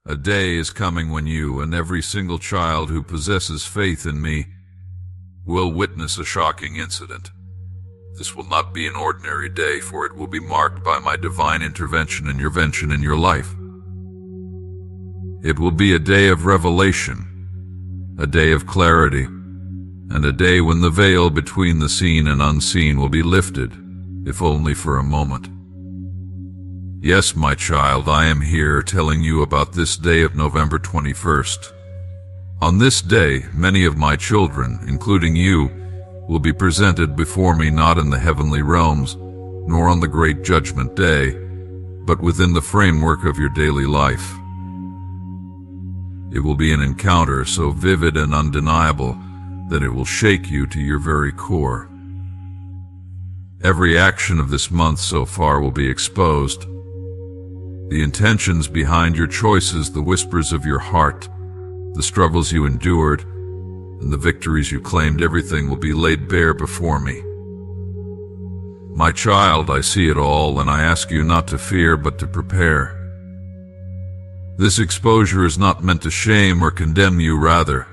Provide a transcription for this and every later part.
A day is coming when you and every single child who possesses faith in me will witness a shocking incident. This will not be an ordinary day, for it will be marked by my divine intervention and intervention in your life. It will be a day of revelation, a day of clarity, and a day when the veil between the seen and unseen will be lifted, if only for a moment. Yes, my child, I am here telling you about this day of November 21st. On this day, many of my children, including you, will be presented before me not in the heavenly realms, nor on the great judgment day, but within the framework of your daily life. It will be an encounter so vivid and undeniable that it will shake you to your very core. Every action of this month so far will be exposed. The intentions behind your choices, the whispers of your heart, the struggles you endured, and the victories you claimed, everything will be laid bare before me. My child, I see it all, and I ask you not to fear, but to prepare. This exposure is not meant to shame or condemn you, rather,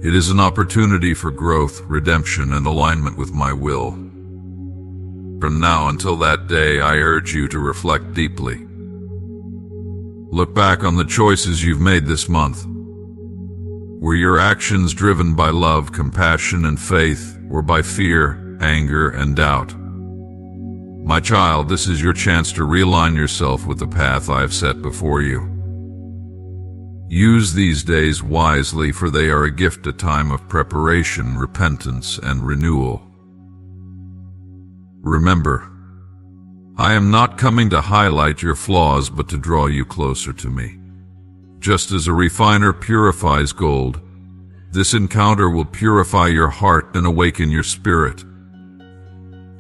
it is an opportunity for growth, redemption, and alignment with my will. From now until that day, I urge you to reflect deeply. Look back on the choices you've made this month. Were your actions driven by love, compassion, and faith, or by fear, anger, and doubt? My child, this is your chance to realign yourself with the path I have set before you. Use these days wisely, for they are a gift, a time of preparation, repentance, and renewal. Remember, I am not coming to highlight your flaws, but to draw you closer to me. Just as a refiner purifies gold, this encounter will purify your heart and awaken your spirit.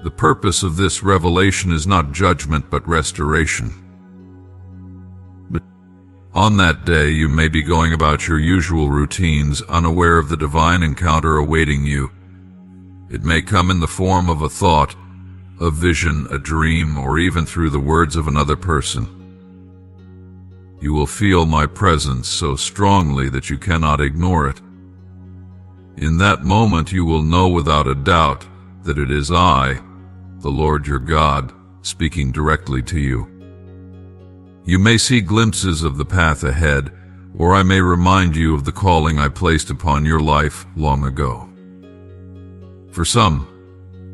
The purpose of this revelation is not judgment, but restoration. On that day, you may be going about your usual routines, unaware of the divine encounter awaiting you. It may come in the form of a thought, a vision, a dream, or even through the words of another person. You will feel my presence so strongly that you cannot ignore it. In that moment, you will know without a doubt that it is I, the Lord your God, speaking directly to you. You may see glimpses of the path ahead, or I may remind you of the calling I placed upon your life long ago. For some,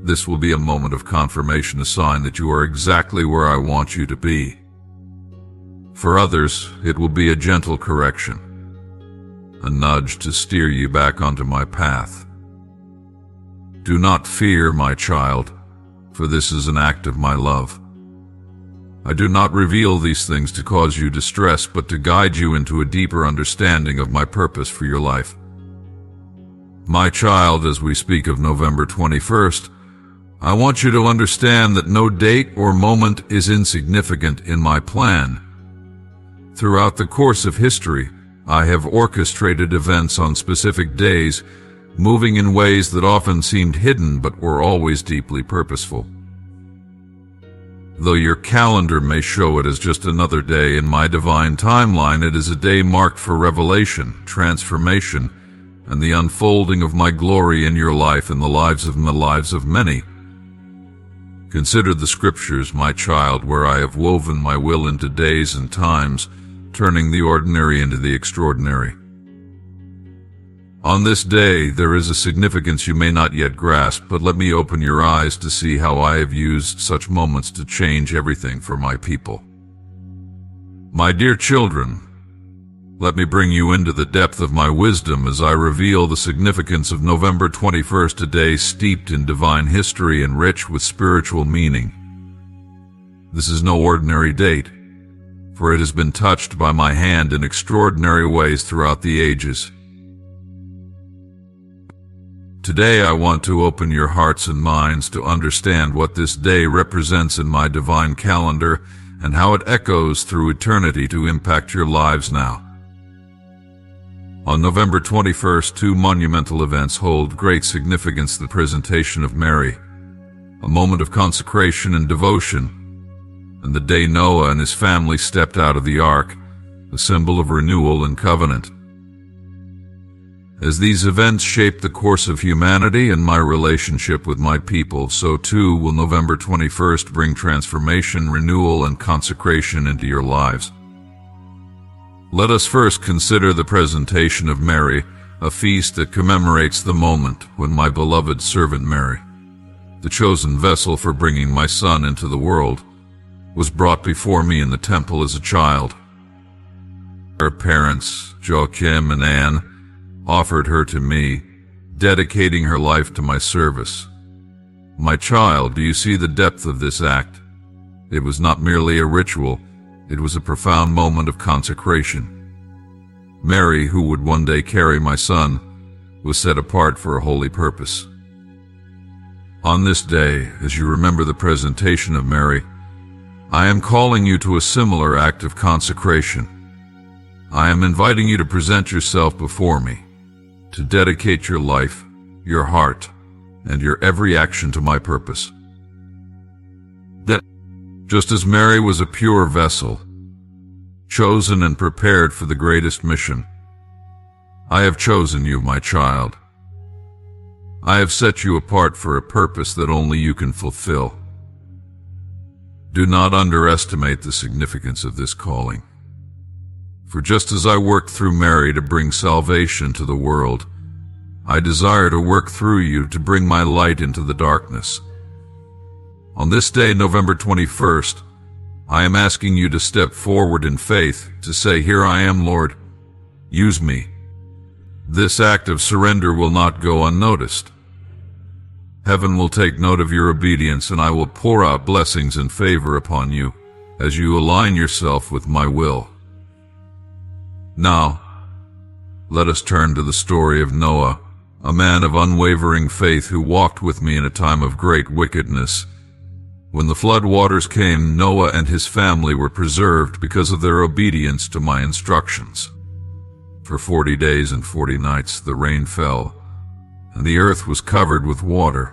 this will be a moment of confirmation, a sign that you are exactly where I want you to be. For others, it will be a gentle correction, a nudge to steer you back onto my path. Do not fear, my child, for this is an act of my love. I do not reveal these things to cause you distress, but to guide you into a deeper understanding of my purpose for your life. My child, as we speak of November 21st, I want you to understand that no date or moment is insignificant in my plan. Throughout the course of history, I have orchestrated events on specific days, moving in ways that often seemed hidden but were always deeply purposeful. Though your calendar may show it as just another day in my divine timeline, it is a day marked for revelation, transformation, and the unfolding of my glory in your life and the lives of many. Consider the scriptures, my child, where I have woven my will into days and times, turning the ordinary into the extraordinary. On this day, there is a significance you may not yet grasp, but let me open your eyes to see how I have used such moments to change everything for my people. My dear children, let me bring you into the depth of my wisdom as I reveal the significance of November 21st, a day steeped in divine history and rich with spiritual meaning. This is no ordinary date, for it has been touched by my hand in extraordinary ways throughout the ages. Today I want to open your hearts and minds to understand what this day represents in my divine calendar and how it echoes through eternity to impact your lives now. On November 21st, two monumental events hold great significance: the presentation of Mary, a moment of consecration and devotion, and the day Noah and his family stepped out of the ark, a symbol of renewal and covenant. As these events shape the course of humanity and my relationship with my people, so too will November 21st bring transformation, renewal, and consecration into your lives. Let us first consider the presentation of Mary, a feast that commemorates the moment when my beloved servant Mary, the chosen vessel for bringing my son into the world, was brought before me in the temple as a child. Her parents, Joachim and Anne, offered her to me, dedicating her life to my service. My child, do you see the depth of this act? It was not merely a ritual, it was a profound moment of consecration. Mary, who would one day carry my son, was set apart for a holy purpose. On this day, as you remember the presentation of Mary, I am calling you to a similar act of consecration. I am inviting you to present yourself before me, to dedicate your life, your heart, and your every action to my purpose. That, just as Mary was a pure vessel, chosen and prepared for the greatest mission, I have chosen you, my child. I have set you apart for a purpose that only you can fulfill. Do not underestimate the significance of this calling. For just as I worked through Mary to bring salvation to the world, I desire to work through you to bring my light into the darkness. On this day, November 21st, I am asking you to step forward in faith, to say, "Here I am, Lord. Use me." This act of surrender will not go unnoticed. Heaven will take note of your obedience, and I will pour out blessings and favor upon you as you align yourself with my will. Now, let us turn to the story of Noah, a man of unwavering faith who walked with me in a time of great wickedness. When the flood waters came, Noah and his family were preserved because of their obedience to my instructions. For 40 days and 40 nights the rain fell, and the earth was covered with water.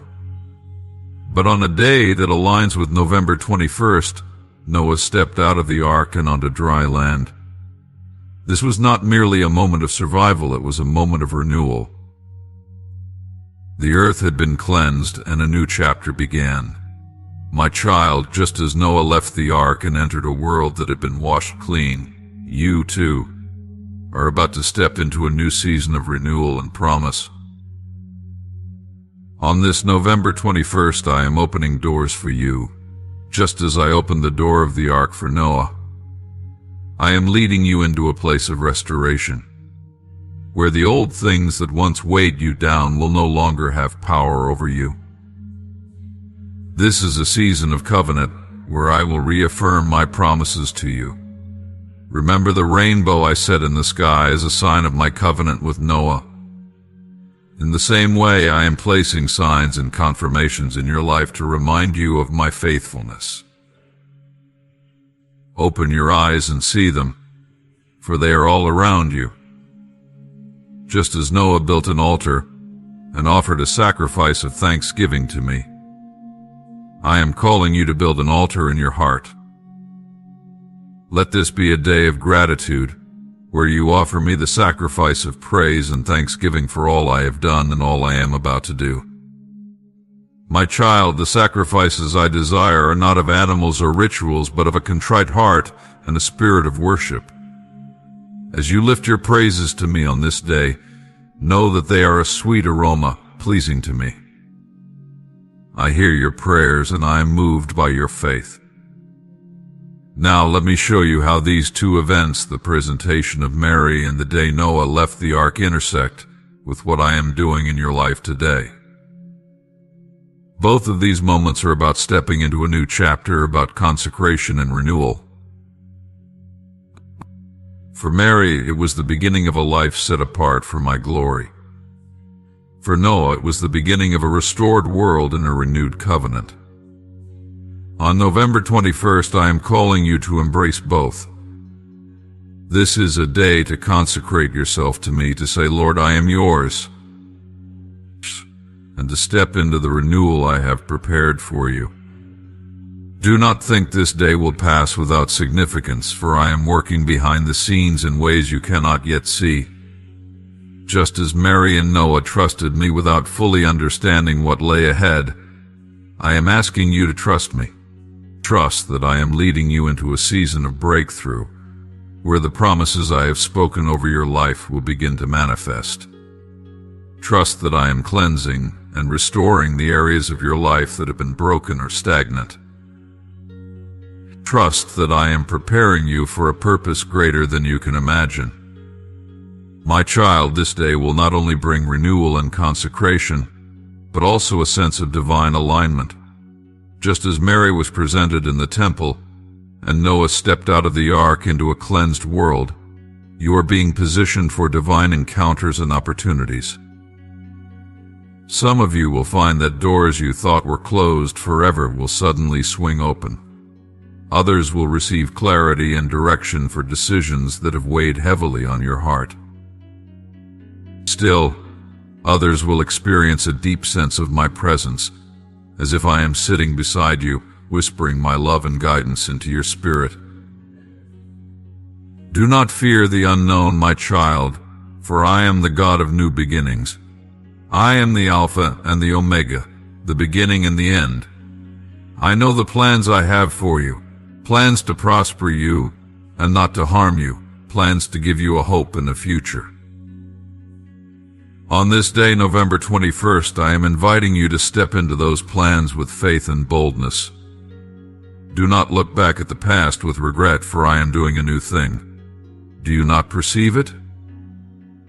But on a day that aligns with November 21st, Noah stepped out of the ark and onto dry land. This was not merely a moment of survival, it was a moment of renewal. The earth had been cleansed and a new chapter began. My child, just as Noah left the ark and entered a world that had been washed clean, you too are about to step into a new season of renewal and promise. On this November 21st, I am opening doors for you, just as I opened the door of the ark for Noah. I am leading you into a place of restoration, where the old things that once weighed you down will no longer have power over you. This is a season of covenant, where I will reaffirm my promises to you. Remember the rainbow I set in the sky as a sign of my covenant with Noah. In the same way, I am placing signs and confirmations in your life to remind you of my faithfulness. Open your eyes and see them, for they are all around you. Just as Noah built an altar and offered a sacrifice of thanksgiving to me, I am calling you to build an altar in your heart. Let this be a day of gratitude, where you offer me the sacrifice of praise and thanksgiving for all I have done and all I am about to do. My child, the sacrifices I desire are not of animals or rituals, but of a contrite heart and a spirit of worship. As you lift your praises to me on this day, know that they are a sweet aroma, pleasing to me. I hear your prayers and I am moved by your faith. Now let me show you how these two events, the presentation of Mary and the day Noah left the ark, intersect with what I am doing in your life today. Both of these moments are about stepping into a new chapter, about consecration and renewal. For Mary, it was the beginning of a life set apart for my glory. For Noah, it was the beginning of a restored world and a renewed covenant. On November 21st, I am calling you to embrace both. This is a day to consecrate yourself to me, to say, Lord, I am yours, and to step into the renewal I have prepared for you. Do not think this day will pass without significance, for I am working behind the scenes in ways you cannot yet see. Just as Mary and Noah trusted me without fully understanding what lay ahead, I am asking you to trust me. Trust that I am leading you into a season of breakthrough, where the promises I have spoken over your life will begin to manifest. Trust that I am cleansing and restoring the areas of your life that have been broken or stagnant. Trust that I am preparing you for a purpose greater than you can imagine. My child, this day will not only bring renewal and consecration, but also a sense of divine alignment. Just as Mary was presented in the temple, and Noah stepped out of the ark into a cleansed world, you are being positioned for divine encounters and opportunities. Some of you will find that doors you thought were closed forever will suddenly swing open. Others will receive clarity and direction for decisions that have weighed heavily on your heart. Still, others will experience a deep sense of my presence, as if I am sitting beside you, whispering my love and guidance into your spirit. Do not fear the unknown, my child, for I am the God of new beginnings. I am the Alpha and the Omega, the beginning and the end. I know the plans I have for you, plans to prosper you and not to harm you, plans to give you a hope and a future. On this day, November 21st, I am inviting you to step into those plans with faith and boldness. Do not look back at the past with regret, for I am doing a new thing. Do you not perceive it?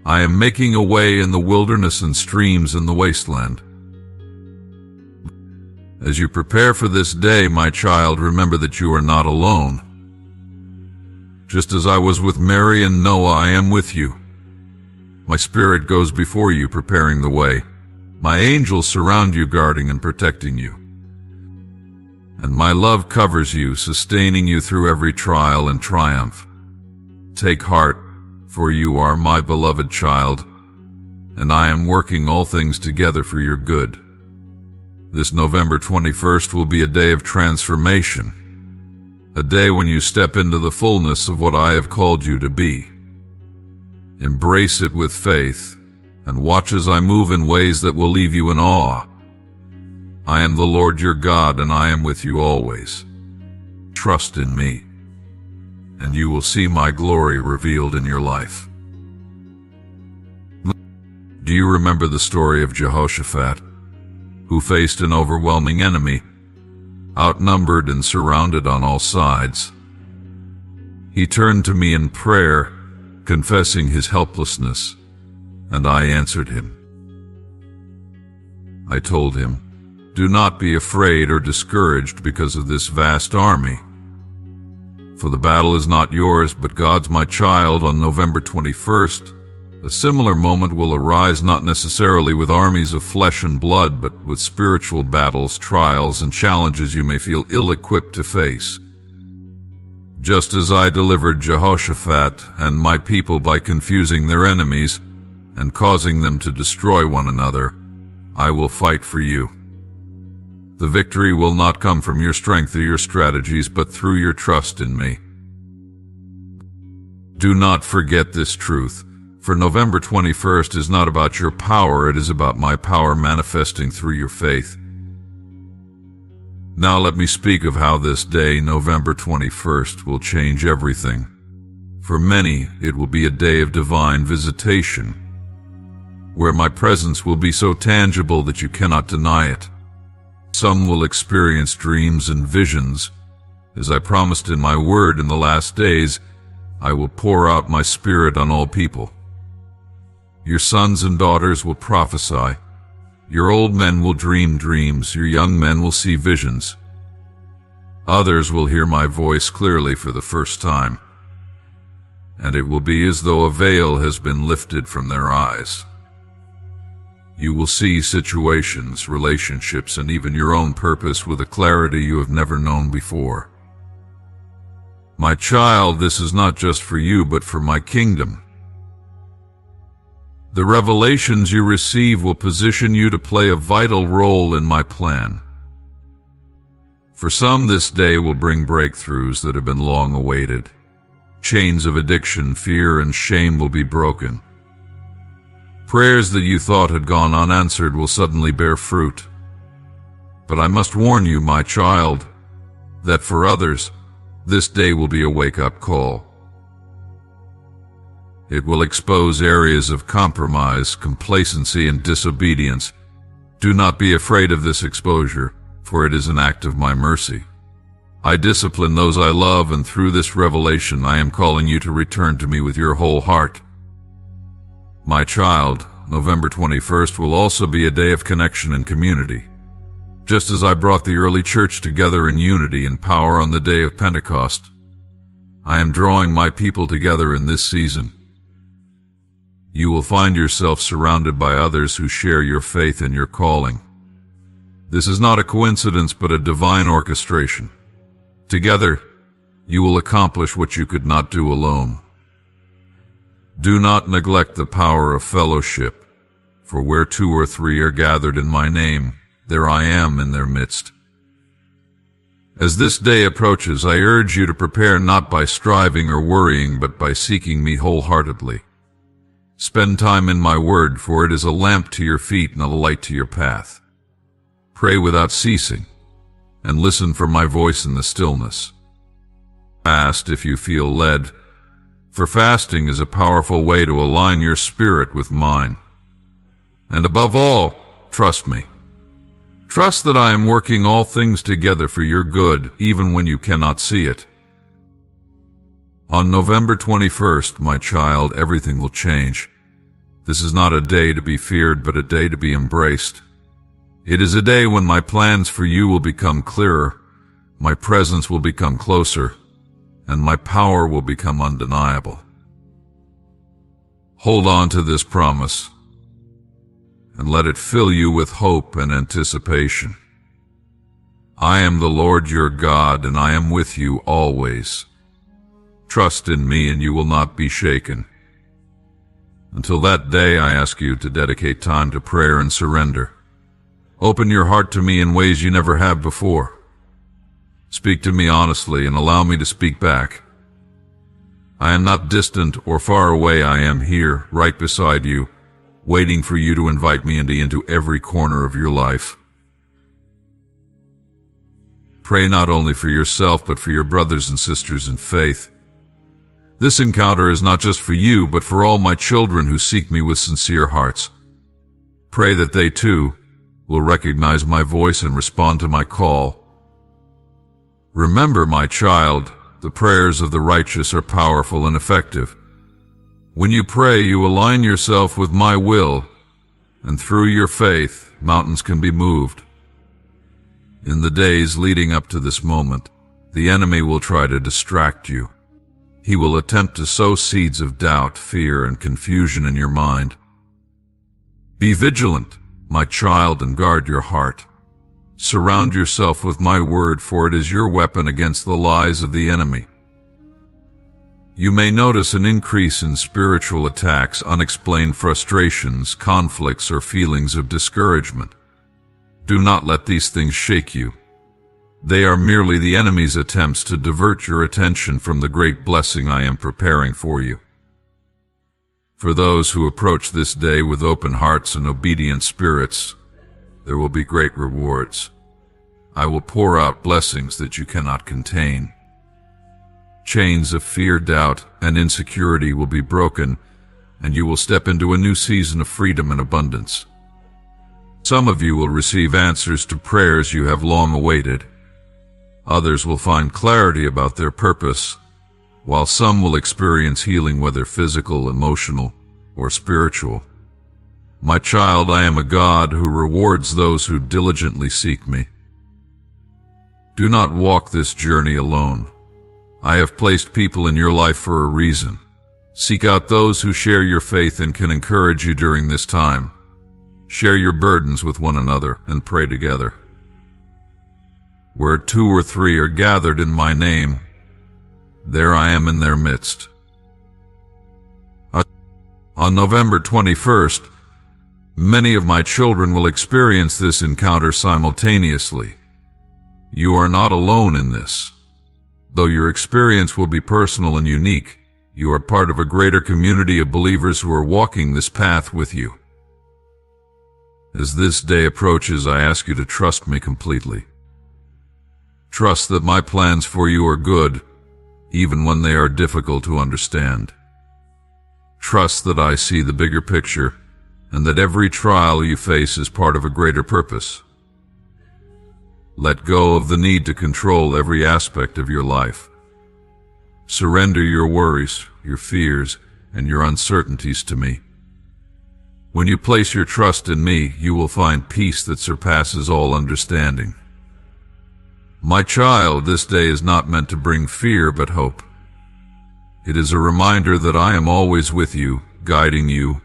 I am making a way in the wilderness and streams in the wasteland. As you prepare for this day, my child, remember that you are not alone. Just as I was with Mary and Noah, I am with you. My spirit goes before you, preparing the way. My angels surround you, guarding and protecting you. And my love covers you, sustaining you through every trial and triumph. Take heart, for you are my beloved child, and I am working all things together for your good. This November 21st will be a day of transformation, a day when you step into the fullness of what I have called you to be. Embrace it with faith, and watch as I move in ways that will leave you in awe. I am the Lord your God, and I am with you always. Trust in me, and you will see my glory revealed in your life. Do you remember the story of Jehoshaphat, who faced an overwhelming enemy, outnumbered and surrounded on all sides? He turned to me in prayer, confessing his helplessness, and I answered him. I told him, "Do not be afraid or discouraged because of this vast army. For the battle is not yours, but God's, my child." On November 21st, a similar moment will arise, not necessarily with armies of flesh and blood, but with spiritual battles, trials, and challenges you may feel ill-equipped to face. Just as I delivered Jehoshaphat and my people by confusing their enemies and causing them to destroy one another, I will fight for you. The victory will not come from your strength or your strategies, but through your trust in me. Do not forget this truth, for November 21st is not about your power, it is about my power manifesting through your faith. Now let me speak of how this day, November 21st, will change everything. For many, it will be a day of divine visitation, where my presence will be so tangible that you cannot deny it. Some will experience dreams and visions. As I promised in my word, in the last days, I will pour out my spirit on all people. Your sons and daughters will prophesy. Your old men will dream dreams, your young men will see visions. Others will hear my voice clearly for the first time, and it will be as though a veil has been lifted from their eyes. You will see situations, relationships, and even your own purpose with a clarity you have never known before. My child, this is not just for you, but for my kingdom. The revelations you receive will position you to play a vital role in my plan. For some, this day will bring breakthroughs that have been long awaited. Chains of addiction, fear, and shame will be broken. Prayers that you thought had gone unanswered will suddenly bear fruit. But I must warn you, my child, that for others, this day will be a wake-up call. It will expose areas of compromise, complacency, and disobedience. Do not be afraid of this exposure, for it is an act of my mercy. I discipline those I love, and through this revelation I am calling you to return to me with your whole heart. My child, November 21st will also be a day of connection and community. Just as I brought the early church together in unity and power on the day of Pentecost, I am drawing my people together in this season. You will find yourself surrounded by others who share your faith and your calling. This is not a coincidence, but a divine orchestration. Together, you will accomplish what you could not do alone. Do not neglect the power of fellowship, for where 2 or 3 are gathered in my name, there I am in their midst. As this day approaches, I urge you to prepare not by striving or worrying, but by seeking me wholeheartedly. Spend time in my word, for it is a lamp to your feet and a light to your path. Pray without ceasing, and listen for my voice in the stillness. Fast if you feel led, for fasting is a powerful way to align your spirit with mine. And above all, trust me. Trust that I am working all things together for your good, even when you cannot see it. On November 21st, my child, everything will change. This is not a day to be feared, but a day to be embraced. It is a day when my plans for you will become clearer, my presence will become closer, and my power will become undeniable. Hold on to this promise, and let it fill you with hope and anticipation. I am the Lord your God, and I am with you always. Trust in me, and you will not be shaken. Until that day, I ask you to dedicate time to prayer and surrender. Open your heart to me in ways you never have before. Speak to me honestly and allow me to speak back. I am not distant or far away. I am here, right beside you, waiting for you to invite me into every corner of your life. Pray not only for yourself, but for your brothers and sisters in faith. This encounter is not just for you, but for all my children who seek me with sincere hearts. Pray that they too will recognize my voice and respond to my call. Remember, my child, the prayers of the righteous are powerful and effective. When you pray, you align yourself with my will, and through your faith, mountains can be moved. In the days leading up to this moment, the enemy will try to distract you. He will attempt to sow seeds of doubt, fear, and confusion in your mind. Be vigilant, my child, and guard your heart. Surround yourself with my word, for it is your weapon against the lies of the enemy. You may notice an increase in spiritual attacks, unexplained frustrations, conflicts, or feelings of discouragement. Do not let these things shake you. They are merely the enemy's attempts to divert your attention from the great blessing I am preparing for you. For those who approach this day with open hearts and obedient spirits, there will be great rewards. I will pour out blessings that you cannot contain. Chains of fear, doubt, and insecurity will be broken, and you will step into a new season of freedom and abundance. Some of you will receive answers to prayers you have long awaited. Others will find clarity about their purpose, while some will experience healing, whether physical, emotional, or spiritual. My child, I am a God who rewards those who diligently seek me. Do not walk this journey alone. I have placed people in your life for a reason. Seek out those who share your faith and can encourage you during this time. Share your burdens with one another and pray together. Where 2 or 3 are gathered in my name, there I am in their midst. On November 21st, many of my children will experience this encounter simultaneously. You are not alone in this. Though your experience will be personal and unique, you are part of a greater community of believers who are walking this path with you. As this day approaches, I ask you to trust me completely. Trust that my plans for you are good, even when they are difficult to understand. Trust that I see the bigger picture, and that every trial you face is part of a greater purpose. Let go of the need to control every aspect of your life. Surrender your worries, your fears, and your uncertainties to me. When you place your trust in me, you will find peace that surpasses all understanding. My child, this day is not meant to bring fear but hope. It is a reminder that I am always with you, guiding you,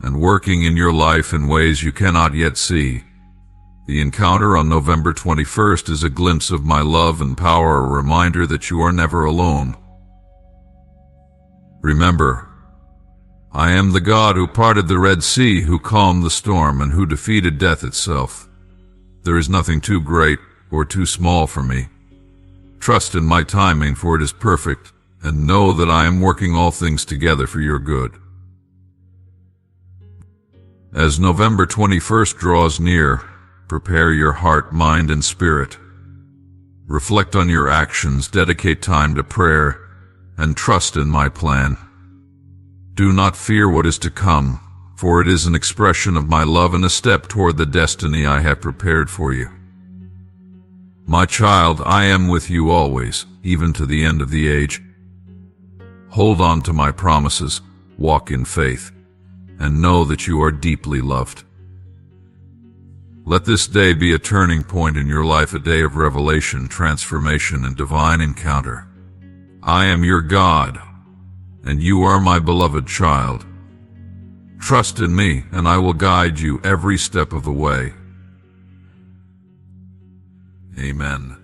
and working in your life in ways you cannot yet see. The encounter on November 21st is a glimpse of my love and power, a reminder that you are never alone. Remember, I am the God who parted the Red Sea, who calmed the storm, and who defeated death itself. There is nothing too great or too small for me. Trust in my timing, for it is perfect, and know that I am working all things together for your good. As November 21st draws near, prepare your heart, mind, and spirit. Reflect on your actions, dedicate time to prayer, and trust in my plan. Do not fear what is to come, for it is an expression of my love and a step toward the destiny I have prepared for you. My child, I am with you always, even to the end of the age. Hold on to my promises, walk in faith, and know that you are deeply loved. Let this day be a turning point in your life, a day of revelation, transformation, and divine encounter. I am your God, and you are my beloved child. Trust in me, and I will guide you every step of the way. Amen.